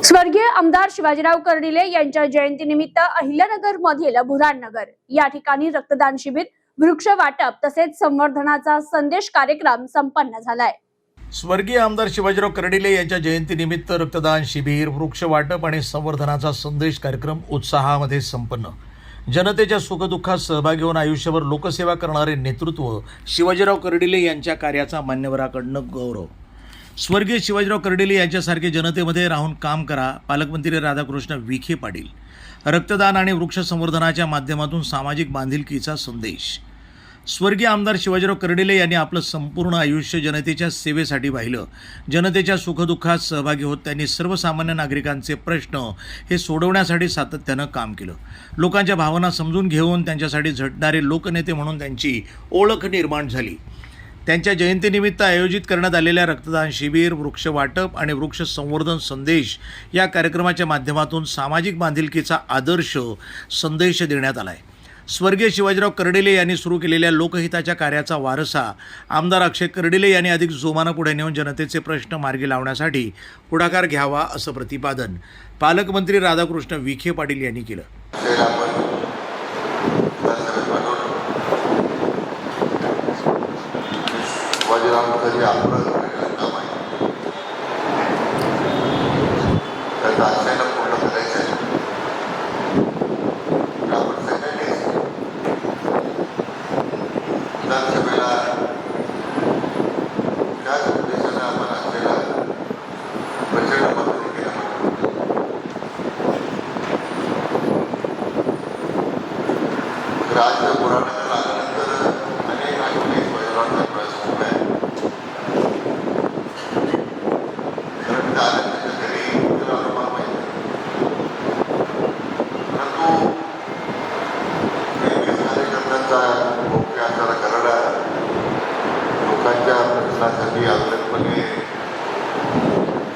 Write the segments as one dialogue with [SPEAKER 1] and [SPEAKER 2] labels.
[SPEAKER 1] स्वर्गीय आमदार शिवाजीराव कर्डिले यांच्या जयंतीनिमित्त अहिल्यानगर मधील बुऱ्हाणनगर या ठिकाणी रक्तदान शिबिर, वृक्ष वाटप तसेच संवर्धनाचा संदेश कार्यक्रम संपन्न झालाय।
[SPEAKER 2] स्वर्गीय आमदार शिवाजीराव कर्डिले यांच्या जयंतीनिमित्त रक्तदान शिबिर, वृक्ष वाटप आणि संवर्धनाचा संदेश कार्यक्रम उत्साहामध्ये संपन्न। जनतेच्या सुखदुःखात सहभागी होऊन आयुष्यभर लोकसेवा करणारे नेतृत्व शिवाजीराव कर्डिले यांच्या कार्याचा मान्यवरांकडून गौरव। स्वर्गीय शिवाजीराव कर्डिले यांच्यासारखे जनतेमध्ये राहून काम करा। पालकमंत्री राधाकृष्ण विखे पाटील। रक्तदान आणि वृक्ष संवर्धनाच्या माध्यमातून सामाजिक बांधिलकीचा संदेश। स्वर्गीय आमदार शिवाजीराव कर्डिले यांनी आपलं संपूर्ण आयुष्य जनतेच्या सेवेसाठी वाहिलं। जनतेच्या सुखदुःखात सहभागी होत त्यांनी सर्वसामान्य नागरिकांचे प्रश्न हे सोडवण्यासाठी सातत्यानं काम केलं। लोकांच्या भावना समजून घेऊन त्यांच्यासाठी झटणारे लोकनेते म्हणून त्यांची ओळख निर्माण झाली। त्यांच्या जयंतीनिमित्त आयोजित करण्यात आलेल्या रक्तदान शिबिर, वृक्ष वाटप आणि वृक्ष संवर्धन संदेश या कार्यक्रमाच्या माध्यमातून सामाजिक बांधिलकीचा आदर्श संदेश देण्यात आला आहे। स्वर्गीय शिवाजीराव कर्डिले यांनी सुरू केलेल्या लोकहिताच्या कार्याचा वारसा आमदार अक्षय कर्डिले यांनी अधिक जोमानं पुढे नेऊन जनतेचे प्रश्न मार्गी लावण्यासाठी पुढाकार घ्यावा असं प्रतिपादन पालकमंत्री राधाकृष्ण विखे पाटील यांनी केलं।
[SPEAKER 3] शिवाजीरावांचं जे आपलं काम आहे त्याचं आशयाला पूर्ण करायचं आहे। आपण सगळ्यांनीच विधानसभेला त्याच उद्देशाने आपण असलेला प्रचंड मदत केला। आज बुऱ्हाणनगर आल्यानंतर अनेक आठवणी शिवाजीरावांचा प्रवास होत आहे। लोकांच्या प्रश्नासाठी अगोदरपणे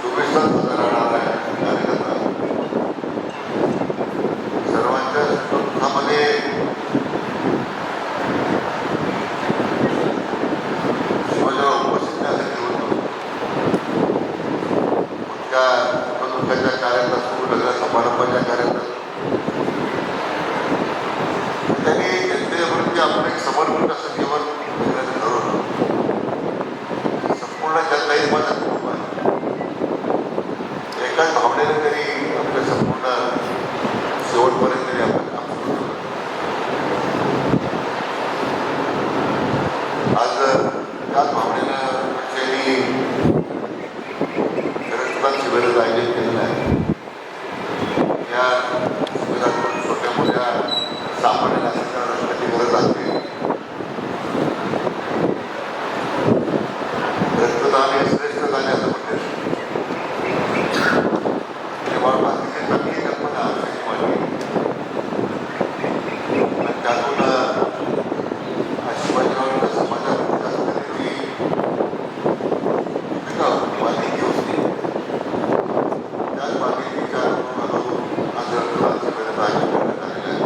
[SPEAKER 3] 24 तास राहणारा कार्यकर्ता सर्वांच्या दुःखामध्ये शिवाजीराव उपस्थित त्यासाठी होतो। त्या सुखदुःखाच्या कार्यात असतो, लग्न समारंभाच्या कार्यात असतो। त्यांनी जनतेवरती आपलं एक समर्पण असं जीवन ठरवलं। संपूर्ण जनताही माझं कुटुंब आहे, एकाच भावनेने तरी आपल्या संपूर्ण शेवटपर्यंत तरी आपण काम सुरू ठेवलं। आज त्याच भावनेनं त्यांनी रक्तदान शिबिराचं आयोजन केलेलं आहे। या शिबिरातून छोट्या मोठ्या सामान्य नागरिकांना रक्ताची गरज असते। रक्तदान हे श्रेष्ठ झाले असं म्हणते। तेव्हा बाकीची चांगली कल्पना आवश्यक वाटली आणि त्यातून शिवाजीरावांच्या समाजामध्ये असलेली बांधिलकी होती। त्याच बांधिलकीच्या आज रक्तदान शिबिराचं आयोजन करण्यात आलेलं आहे।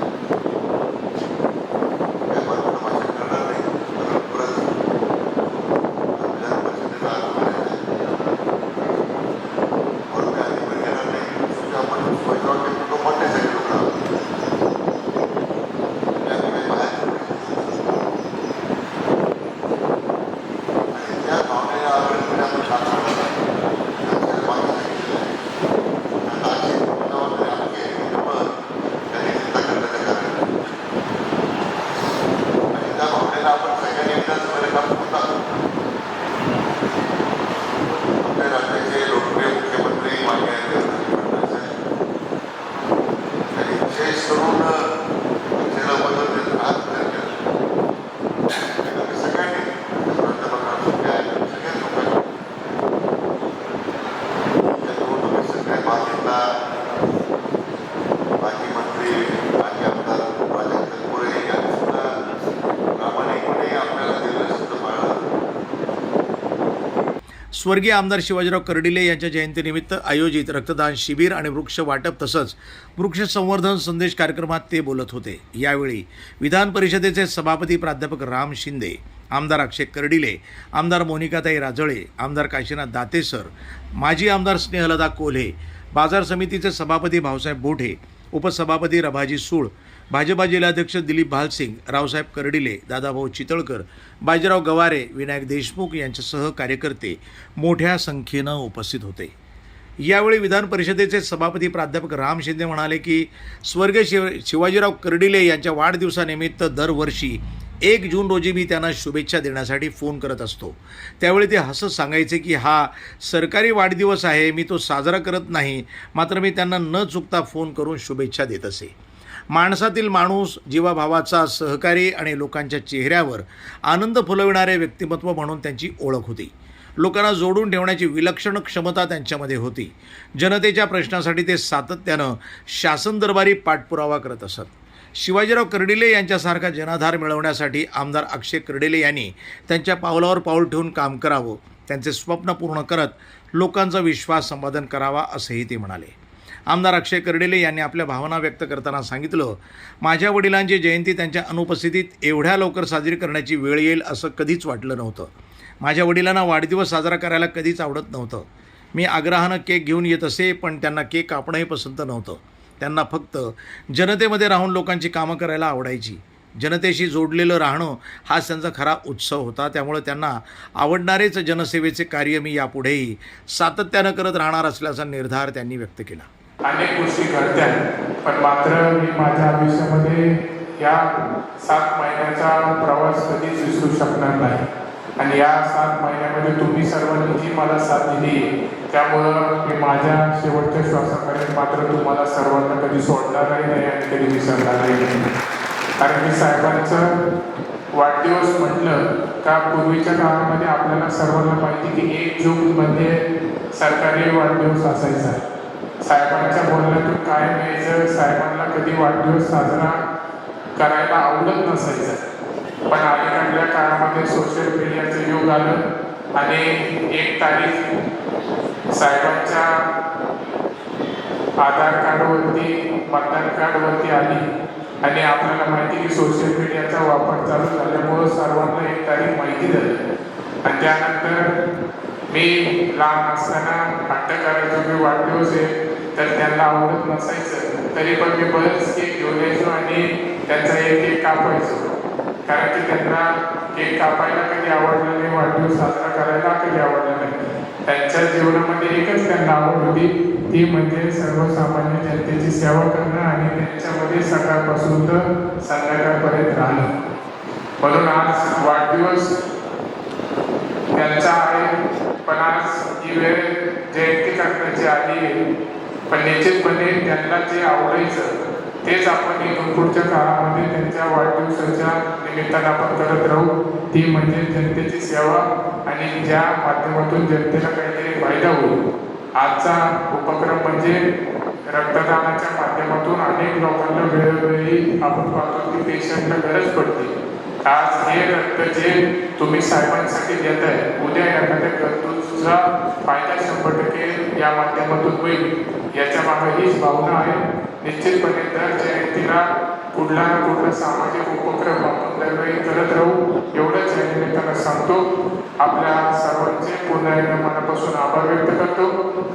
[SPEAKER 3] आपण सगळ्यांनी एकदाच काम करतात। आपल्या राज्याचे लोकप्रिय मुख्यमंत्री माननीय देवेंद्र फडणवीस यांनी विशेष करून त्याला मदत देत राहत सगळ्यांनी सगळ्याच लोकांनी सगळे बाधितला माजी मंत्री माजी आमदार
[SPEAKER 2] स्वर्गीय आमदार शिवाजीराव कर्डिले यांच्या जयंतीनिमित्त आयोजित रक्तदान शिबिर आणि वृक्ष वाटप तसंच वृक्ष संवर्धन संदेश कार्यक्रमात ते बोलत होते। यावेळी विधान परिषदेचे सभापती प्राध्यापक राम शिंदे, आमदार अक्षय कर्डिले, आमदार मोनिकाताई राजळे, आमदार काशीनाथ दातेसर, माजी आमदार स्नेहलता कोल्हे, बाजार समितीचे सभापती भाऊसाहेब बोठे, उपसभापती रभाजी सूळ, भाजपा जिल्हाध्यक्ष दिलीप भालसिंग, रावसाहेब कर्डिले, दादाभाऊ चितळकर, बाजीराव गवारे, विनायक देशमुख यांच्यासह कार्यकर्ते मोठ्या संख्येनं उपस्थित होते. यावेळी विधान परिषदेचे सभापती प्राध्यापक राम शिंदे म्हणाले की स्वर्गीय शिवाजीराव कर्डिले यांच्या वाढदिवसानिमित्त दरवर्षी 1 जून रोजी मी त्यांना शुभेच्छा देण्यासाठी फोन करत असतो. त्यावेळी ते हसत सांगायचे की हा सरकारी वाढदिवस आहे, मी तो साजरा करत नाही, मात्र मी त्यांना न चुकता फोन करून शुभेच्छा देत असे. माणसातील माणूस, जीवाभावाचा, सहकारी आणि लोकांच्या चेहऱ्यावर आनंद फुलविणारे व्यक्तिमत्व म्हणून त्यांची ओळख होती. लोकांना जोडून ठेवण्याची विलक्षण क्षमता त्यांच्यामध्ये होती. जनतेच्या प्रश्नासाठी ते सातत्यानं शासन दरबारी पाठपुरावा करत असत. शिवाजीराव कर्डिले यांच्यासारखा जनाधार मिळवण्यासाठी आमदार अक्षय कर्डिले यांनी त्यांच्या पावलावर पाऊल ठेवून काम करावं, त्यांचे स्वप्न पूर्ण करत लोकांचा विश्वास संपादन करावा, असंही ते म्हणाले. आमदार अक्षय कर्डिले यांनी आपल्या भावना व्यक्त करताना सांगितलं, माझ्या वडिलांची जयंती त्यांच्या अनुपस्थितीत एवढ्या लवकर साजरी करण्याची वेळ येईल असं कधीच वाटलं नव्हतं. माझ्या वडिलांना वाढदिवस साजरा करायला कधीच आवडत नव्हतं. मी आग्रहानं केक घेऊन येत असे, पण त्यांना केक कापणंही पसंत नव्हतं. त्यांना फक्त जनतेमध्ये राहून लोकांची कामं करायला आवडायची. जनतेशी जोडलेलं राहणं हाच त्यांचा खरा उत्सव होता. त्यामुळे त्यांना आवडणारेच जनसेवेचे कार्य मी यापुढेही सातत्यानं करत राहणार असल्याचा निर्धार त्यांनी व्यक्त केला.
[SPEAKER 4] अनेक गोष्टी घडतात, पण मात्र मी माझ्या आयुष्यामध्ये या 7 महिन्याचा प्रवास कधीच विसरू शकणार नाही. आणि या 7 महिन्यामध्ये तुम्ही सर्वांनी जी मला साथ दिली, त्यामुळं मी माझ्या शेवटच्या श्वासापर्यंत मात्र तुम्हाला सर्वांना कधी सोडणारही नाही आणि कधी विसरणारही नाही. कारण की साहेबांचं वाढदिवस म्हटलं का पूर्वीच्या काळामध्ये आपल्याला सर्वांना माहिती की 1 जूनमध्ये सरकारी वाढदिवस असायचा. साहेबांच्या बोलण्यातून काय यायचं, साहेबांना कधी वाढदिवस साजरा करायला आवडत नसायचं. पण अलीकडल्या काळामध्ये सोशल मीडियाचं युग आलं आणि 1 तारीख साहेबांच्या आधार कार्डवरती, मतदान कार्डवरती आली आणि आपल्याला माहिती की सोशल मीडियाचा वापर चालू झाल्यामुळं सर्वांना 1 तारीख माहिती झाली. आणि त्यानंतर मी लहान असताना हट्ट करायचो की वाढदिवस आहे, तर त्यांना आवडत नसायचं, तरी पण मी बरेच केक घेऊन यायचो आणि त्यांचा एक केक कापायचो. कारण की त्यांना केक कापायला कधी आवडलं नाही, वाढदिवस साजरा करायला कधी आवडलं नाही. त्यांच्या जीवनामध्ये एकच त्यांना आवड होती, ती म्हणजे सर्वसामान्य जनतेची सेवा करणं आणि त्यांच्यामध्ये सकाळपासून तर संध्याकाळपर्यंत राहणं. म्हणून आज वाढदिवस त्यांचा आहे, पण आज ही वेळ जयंती करण्याची आली आहे. पण निश्चितपणे त्यांना जे आवडायचं तेच आपण इथून पुढच्या काळामध्ये त्यांच्या वाढदिवसाच्या निमित्तानं आपण करत राहू, ती म्हणजे जनतेची सेवा आणि ज्या माध्यमातून जनतेला काहीतरी फायदा होईल. आजचा उपक्रम म्हणजे रक्तदानाच्या माध्यमातून अनेक लोकांना वेळोवेळी आपण पाहतो की पेशंटला गरज पडते. आज हे रक्त जे तुम्ही साहेबांसाठी देत आहे, उद्या एखाद्या गरजूचा फायदा 100% या माध्यमातून होईल, याच्या मागे हीच भावना आहे. निश्चितपणे दर जयंतीला कुठला ना कुठला सामाजिक उपक्रम आपण दरवेळी करत राहू, एवढंच या निमित्तानं सांगतो. आपल्या सर्वांचे पुन्हा एकदा मनापासून आभार व्यक्त करतो.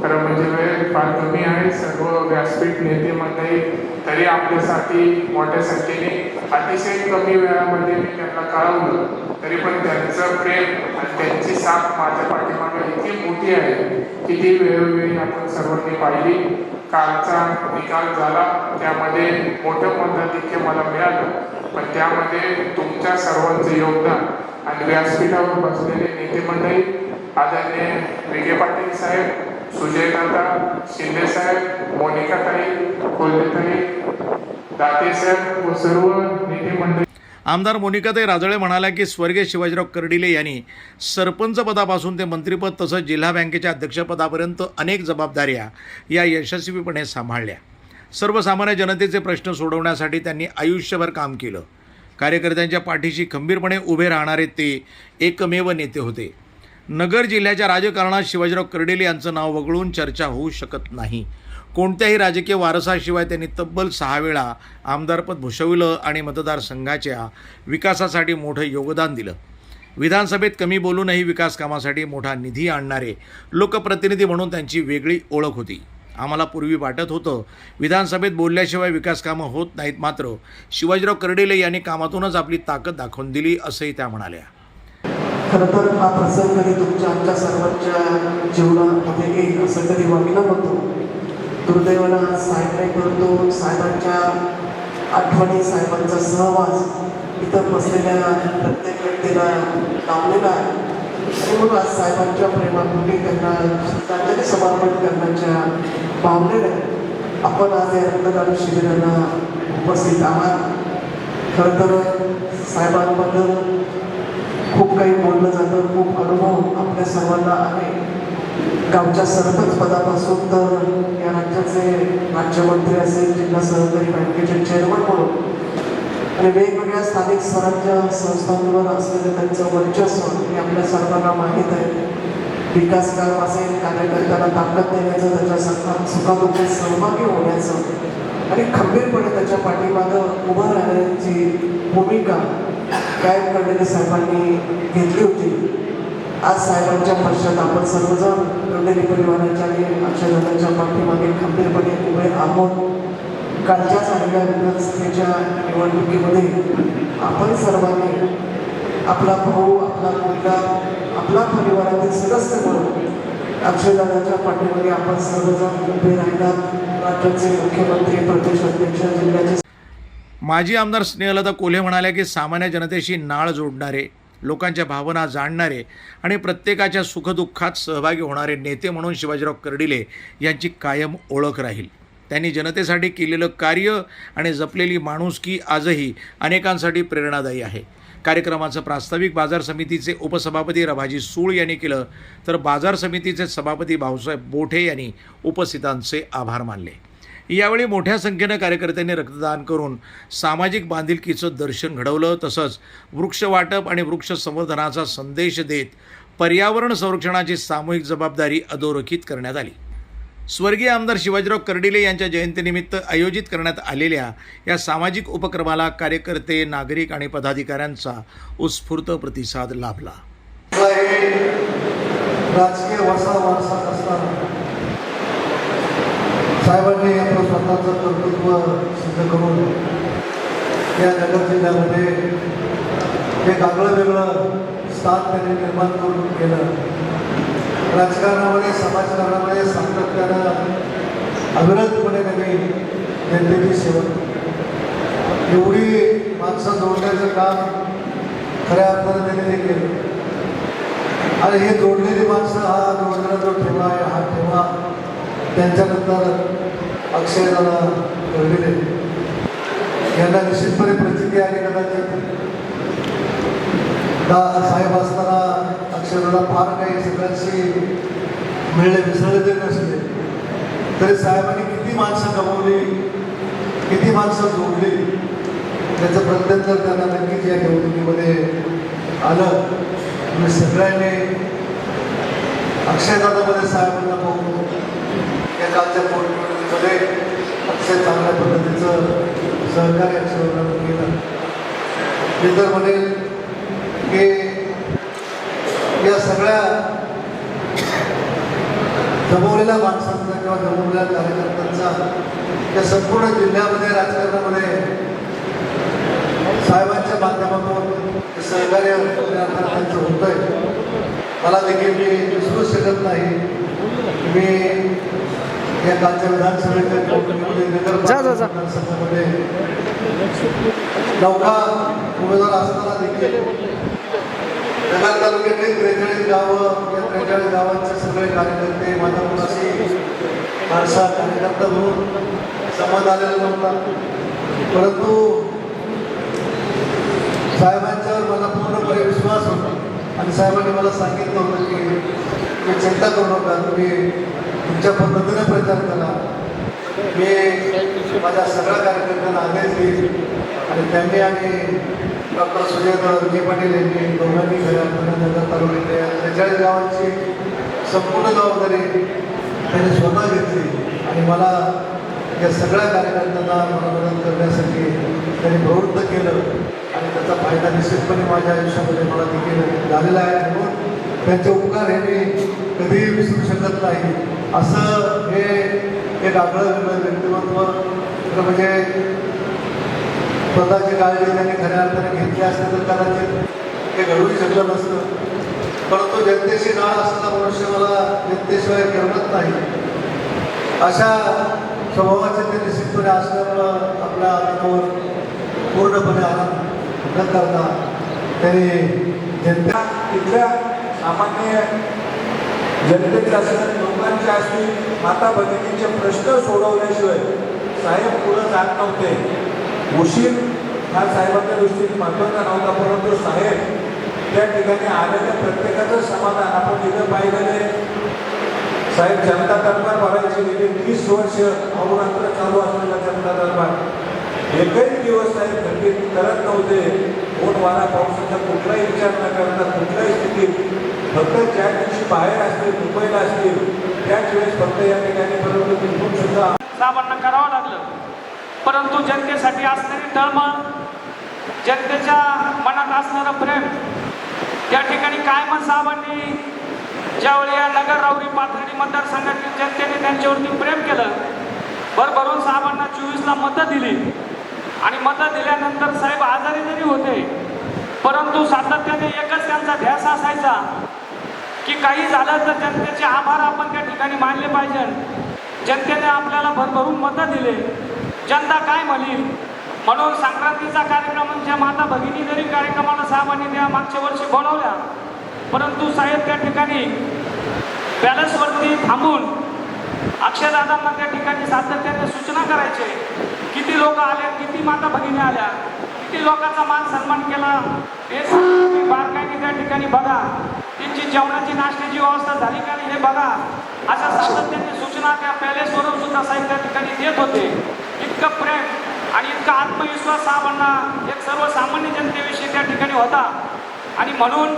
[SPEAKER 4] खरं म्हणजे वेळ फार कमी आहे, सर्व व्यासपीठ नेते मंडळी तरी आपल्यासाठी मोठ्या संख्येने अतिशय कमी वेळामध्ये मी त्यांना कळवलं, तरी पण त्यांचं प्रेम आणि त्यांची साथ माझ्या पाठीमागे इतकी मोठी आहे की ती वेळोवेळी आपण सर्वांनी पाहिली. कालचा निकाल झाला, त्यामध्ये मोठं मताधिक्य मला मिळालं, पण त्यामध्ये तुमच्या सर्वांचं योगदान आणि व्यासपीठावर बसलेले नेते मंडळी आदरणीय विखे पाटील साहेब, सुजयदादा शिंदे साहेब, मोनिकाताई, कोल्हेताई, दाते साहेब व सर्व नेते मंडळी.
[SPEAKER 2] आमदार मोनिकाताई राजळे म्हणाल्या की स्वर्गीय शिवाजीराव कर्डिले यांनी सरपंच पदापासून ते मंत्रिपद तसंच जिल्हा बँकेच्या अध्यक्षपदापर्यंत अनेक जबाबदाऱ्या या यशस्वीपणे सांभाळल्या. सर्वसामान्य जनतेचे प्रश्न सोडवण्यासाठी त्यांनी आयुष्यभर काम केलं. कार्यकर्त्यांच्या पाठीशी खंबीरपणे उभे राहणारे ते एकमेव नेते होते. नगर जिल्ह्याच्या राजकारणात शिवाजीराव कर्डिले यांचं नाव वगळून चर्चा होऊ शकत नाही. कोणत्याही राजकीय वारसाशिवाय त्यांनी तब्बल 6 वेळा आमदारपद भूषविलं आणि मतदारसंघाच्या विकासासाठी मोठं योगदान दिलं. विधानसभेत कमी बोलूनही विकास कामासाठी मोठा निधी आणणारे लोकप्रतिनिधी म्हणून त्यांची वेगळी ओळख होती. आम्हाला पूर्वी वाटत होतं विधानसभेत बोलल्याशिवाय विकास कामं होत नाहीत, मात्र शिवाजीराव कर्डिले यांनी कामातूनच आपली ताकद दाखवून दिली, असंही त्या म्हणाल्या.
[SPEAKER 5] खरं तर हा प्रसंग कधी तुमच्या आमच्या सर्वांच्या जीवनामध्ये येईल असं कधी वाटलं नव्हतं. दुर्दैवानं आज साहेब नाही, परंतु साहेबांच्या आठवणी, साहेबांचा सहवास इथं बसलेल्या प्रत्येक व्यक्तीला लावलेला आहे. आणि म्हणून आज साहेबांच्या प्रेमापोटी त्यांना श्रद्धांजली समर्पण करण्याच्या भावनेने आपण आज या रक्तदान शिबिराला उपस्थित आहात. खरं तर साहेबांबद्दल खूप काही बोललं जातं, खूप अनुभव आपल्या सर्वांना आहे. गावच्या सरपंच पदापासून तर या राज्याचे राज्यमंत्री असेल, जिल्हा सहकारी बँकेचे चेअरमन म्हणून आणि वेगवेगळ्या स्थानिक स्वराज्य संस्थांवर असलेलं त्यांचं वर्चस्व हे आपल्या सर्वांना माहीत आहे. विकास काम असेल, कार्यकर्त्यांना ताकद देण्याचं, त्याच्या सुखादुःखात सहभागी होण्याचं आणि खंबीरपणे त्याच्या पाठीमागं उभं राहण्याची भूमिका कायम कर्डिले साहेबांनी घेतली होती. आज साहेबांच्या पश्चात आपण सर्वजण कर्डिले परिवाराच्या आणि अक्षयदादांच्या पाठीमागे खंबीरपणे उभे आहोत. कालच्या झालेल्या विधानसभेच्या निवडणुकीमध्ये आपण सर्वांनी आपला भाऊ, आपला मुलगा, आपला परिवारातील सदस्य म्हणून अक्षयदादांच्या पाठीमागे आपण सर्वजण उभे राहिलात. राज्याचे मुख्यमंत्री, प्रदेश अध्यक्ष, जिल्ह्याचे
[SPEAKER 2] माजी आमदार स्नेहलता कोल्हे म्हणाल्या की सामान्य जनतेशी नाळ जोडणारे, लोकांच्या भावना जाणणारे आणि प्रत्येकाच्या सुखदुःखात सहभागी होणारे नेते म्हणून शिवाजीराव कर्डिले यांची कायम ओळख राहील. त्यांनी जनतेसाठी केलेलं कार्य आणि जपलेली माणुसकी आजही अनेकांसाठी प्रेरणादायी आहे. कार्यक्रमाचं प्रास्ताविक बाजार समितीचे उपसभापती रभाजी सूळ यांनी केलं, तर बाजार समितीचे सभापती भाऊसाहेब बोठे यांनी उपस्थितांचे आभार मानले. यावेळी मोठ्या संख्येनं कार्यकर्त्यांनी रक्तदान करून सामाजिक बांधिलकीचं दर्शन घडवलं. तसंच वृक्ष वाटप आणि वृक्ष संवर्धनाचा संदेश देत पर्यावरण संरक्षणाची सामूहिक जबाबदारी अधोरेखित करण्यात आली. स्वर्गीय आमदार शिवाजीराव कर्डिले यांच्या जयंतीनिमित्त आयोजित करण्यात आलेल्या या सामाजिक उपक्रमाला कार्यकर्ते, नागरिक आणि पदाधिकाऱ्यांचा उत्स्फूर्त प्रतिसाद लाभला.
[SPEAKER 5] राजकीय वारसा असताना साहेबांनी आपलं स्वतःचं कर्तृत्व सिद्ध करून या नगर जिल्ह्यामध्ये एक आगळं वेगळं स्थान त्यांनी निर्माण करून केलं. राजकारणामध्ये, समाजकारणामध्ये सातत्यानं अविरतपणे त्यांनी जनतेची सेवा, एवढी माणसं जोडण्याचं काम खऱ्या अर्थानं त्यांनी ते केलं. आणि हे जोडलेली माणसं, हा जोडलेला जो ठेवा आहे, हा ठेवा त्यांच्यानंतर अक्षयदादा कर्डिले यांना निश्चितपणे प्रचिती आली. कदाचित साहेब असताना अक्षयदादा फार काही सगळ्यांशी मिळले मिसळले तरी नसले, तरी साहेबांनी किती माणसं गमावली, किती माणसं जोडली, त्याचं प्रत्यंतर त्यांना नक्कीच या निवडणुकीमध्ये आलं. म्हणजे सगळ्यांनी अक्षयदादामध्ये साहेबांना पाहून या कालच्या पोटनिवडणुकीमध्ये अक्षय चांगल्या पद्धतीचं सहकार्य अक्षयदादांनी केलं. मी तर म्हणेल की या सगळ्या जमवलेल्या माणसांचा किंवा जमवलेल्या कार्यकर्त्यांचा या संपूर्ण जिल्ह्यामध्ये, राजकारणामध्ये साहेबांच्या माध्यमातून सहकार्य त्यांचं होतं आहे. मला देखील मी विसरू शकत नाही. मी या कालच्या विधानसभेच्या निवडणुकीमध्ये विधानसभेमध्ये नौका उमेदवार असताना देखील नगर तालुक्यातील 43 गावं, या 43 गावांचे सगळे कार्यकर्ते माझ्या मुलाशी माणसा कार्यकर्ता म्हणून संवाद आलेला नव्हता. परंतु साहेबांच्यावर मला पूर्णपणे विश्वास होता आणि साहेबांनी मला सांगितलं होतं की तुम्ही चिंता करू नका, तुम्ही तुमच्या पद्धतीने प्रचार करा. मी माझ्या सगळ्या कार्यकर्त्यांना आदेश देईल. आणि त्यांनी आणि डॉक्टर सुजयदादा विखे पाटील यांनी दोघांनी नगर तालुक्यातल्या 43 गावांची संपूर्ण जबाबदारी त्यांनी स्वतः घेतली आणि मला या सगळ्या कार्यकर्त्यांना मला मदत करण्यासाठी त्यांनी प्रवृत्त केलं. आणि त्याचा फायदा निश्चितपणे माझ्या आयुष्यामध्ये मला देखील झालेला आहे. म्हणून त्यांचे उपकार हे मी कधीही विसरू शकत नाही. असं हे
[SPEAKER 6] एक आगळं वेगळं व्यक्तिमत्व म्हणजे स्वतःची काळजी त्यांनी खऱ्या अर्थाने घेतली असते तर कदाचित हे घडूही शकलं नसतं. परंतु जनतेशी नाळ असलेला मनुष्य मला जनतेशिवाय करमत नाही, अशा स्वभावाचे ते निश्चितपणे असल्यामुळं आपल्या अनुभवावर पूर्णपणे आनंद न करता त्यांनी जनता
[SPEAKER 7] इथल्या सामान्य जनतेचे असतील, लोकांचे असतील, माता भगिनींचे प्रश्न सोडवल्याशिवाय साहेब पुढं जात नव्हते. उशीर हा साहेबांच्या दृष्टीने महत्त्वाचा नव्हता, परंतु साहेब त्या ठिकाणी आलेल्या प्रत्येकाचं समाधान आपण तिथं पाहिलेले. साहेब जनता दरबार भरायची गेली 30 वर्ष अहोरात्र चालू असलेला जनता दरबार एकही दिवस साहेब खंडित करत नव्हते. ऊन वारा पावसाचा कुठलाही विचार न करता कुठल्याही स्थितीत फक्त ज्या दिवशी बाहेर असतील, मुंबईला असतील, त्याच वेळेस फक्त या ठिकाणी परंतु तिथून सुद्धा
[SPEAKER 8] साहेबांना करावं लागलं. परंतु जनतेसाठी असणारी तळमळ, जनतेच्या मनात असणारं प्रेम, त्या ठिकाणी कायम साहेबांनी ज्यावेळी या नगर राऊरी पाथर्डी मतदारसंघातील जनतेने त्यांच्यावरती प्रेम केलं, भरभरून साहेबांना 24ला मतं दिली आणि मतं दिल्यानंतर साहेब आजारी जरी होते, परंतु सातत्याने एकच त्यांचा ध्यास असायचा की काही झालं तर जनतेचे आभार आपण त्या ठिकाणी मानले पाहिजे. जनतेने आपल्याला भरभरून मतं दिले, जनता काय म्हणेल म्हणून संक्रांतीचा कार्यक्रम म्हणजे माता भगिनी जरी कार्यक्रमाला साहेबांनी त्या मागच्या वर्षी बोलावल्या, परंतु साहेब त्या ठिकाणी पॅलेसवरती थांबून अक्षयदादांना त्या ठिकाणी सातत्याने सूचना करायचे. किती लोक आले, किती माता भगिनी आल्या, किती लोकांचा मान सन्मान केला हे बारकाईने त्या ठिकाणी बघा. त्यांची जेवणाची नाश्त्याची व्यवस्था झाली का नाही हे बघा. अशा सातत्याने सूचना त्या पॅलेसवरून सुद्धा साहेब त्या ठिकाणी देत होते. इतकं प्रेम आणि इतका आत्मविश्वास साहेबांना एक सर्वसामान्य जनतेविषयी त्या ठिकाणी होता. आणि म्हणून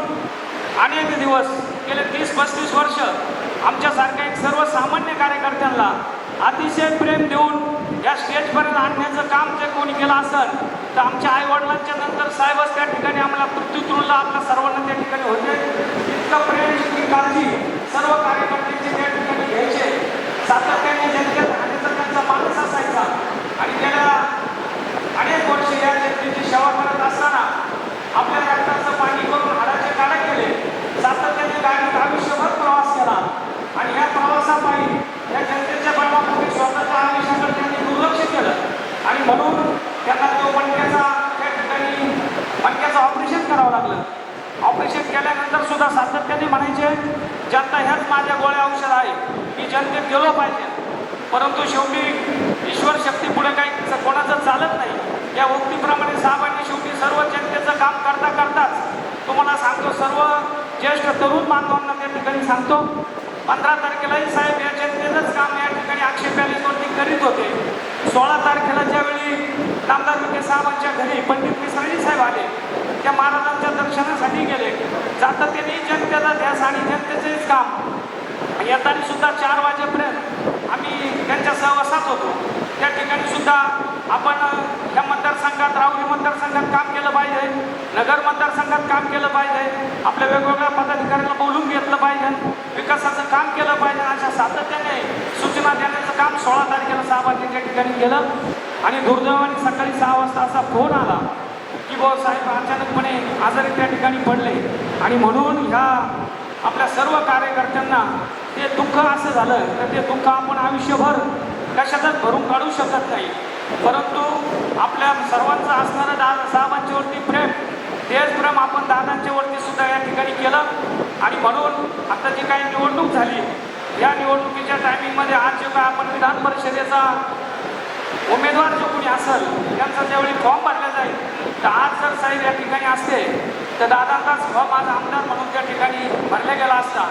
[SPEAKER 8] अनेक दिवस गेले 30-35 वर्ष आमच्यासारख्या एक सर्वसामान्य कार्यकर्त्यांना अतिशय प्रेम देऊन या स्टेजपर्यंत आणण्याचं काम जे कोणी केलं असेल तर आमच्या आईवडिलांच्या नंतर साहेबच त्या ठिकाणी आम्हाला पृथ्वीतूनला आपल्या सर्वांना त्या ठिकाणी होते. इतकं प्रेम, इतकी काळजी सर्व कार्यकर्त्यांची त्या ठिकाणी घ्यायचे. सातत्याने जनतेत राहण्याचा त्यांचा माणूस असायचा आणि गेल्या अनेक वर्ष या जनतेची सेवा करत असताना आपल्या रक्ताचं पाणी करून हाडाचे काढा केले. सातत्याने गाडीत आयुष्यभर प्रवास केला आणि या प्रवासापायी या जनतेच्या बळापोटी स्वतःच्या आयुष्याकडे त्यांनी दुर्लक्ष केलं आणि म्हणून त्यांना तो मणक्याचा त्या ठिकाणी मणक्याचं ऑपरेशन करावं लागलं. ऑपरेशन केल्यानंतर सुद्धा सातत्याने म्हणायचे जनता ह्याच माझ्या गोळ्या औषध आहे, मी जनतेत गेलो पाहिजे. परंतु शेवटी ईश्वर शक्ती पुढे काही कोणाचं चालत नाही. या उक्तीप्रमाणे साहेबांनी शेवटी सर्व जनतेचं काम करता करताच तुम्हाला सांगतो, सर्व ज्येष्ठ तरुण बांधवांना त्या ठिकाणी सांगतो, 15 तारखेलाही साहेब या जनतेचंच काम या ठिकाणी अक्षय पॅलेसवरती करीत होते. 16 तारखेला ज्यावेळी नामदार विखे साहेबांच्या घरी पंडित मिश्राजी साहेब आले, त्या महाराजांच्या दर्शनासाठी गेले. सातत्याने जनतेचा ध्यास आणि जनतेचेच काम. येताना सुद्धा 4 वाजेपर्यंत आम्ही त्यांच्या सहवासात होतो. त्या ठिकाणी सुद्धा आपण ह्या मतदारसंघात, राऊरी मतदारसंघात काम केलं पाहिजे, नगर मतदारसंघात काम केलं पाहिजे, आपल्या वेगवेगळ्या पदाधिकाऱ्यांना बोलून घेतलं पाहिजे, विकासाचं काम केलं पाहिजे. अशा सातत्याने सूचना देण्याचं काम 16 तारखेला साहेबांनी त्या ठिकाणी केलं. आणि दुर्दैवाने सकाळी 6 वाजता असा फोन आला की साहेब अचानकपणे आजारी त्या ठिकाणी पडले. आणि म्हणून ह्या आपल्या सर्व कार्यकर्त्यांना ते दुःख असं झालं तर ते दुःख आपण आयुष्यभर कशातच भरून काढू शकत नाही. परंतु आपल्या सर्वांचं असणारं साहेबांच्यावरती प्रेम, तेच प्रेम आपण दादांच्या वरती सुद्धा या ठिकाणी केलं. आणि म्हणून आता जी काही निवडणूक झाली, या निवडणुकीच्या टायमिंगमध्ये आज जो काय आपण विधान परिषदेचा उमेदवार जो कोणी असेल त्यांचा ज्यावेळी फॉर्म भरला जाईल, तर आज जर साहेब या ठिकाणी असते तर दादांचाच फॉर्म आज आमदार म्हणून त्या ठिकाणी भरला गेला असता.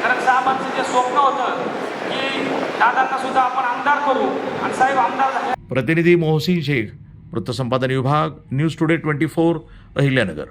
[SPEAKER 8] कारण साहेबांचं जे स्वप्न होतं की दादांना सुद्धा आपण आमदार करू आणि साहेब आमदार झाले.
[SPEAKER 2] प्रतिनिधी मोहसिन शेख, वृत्तसंपादन विभाग, न्यूज टुडे 24, अहिल्यानगर.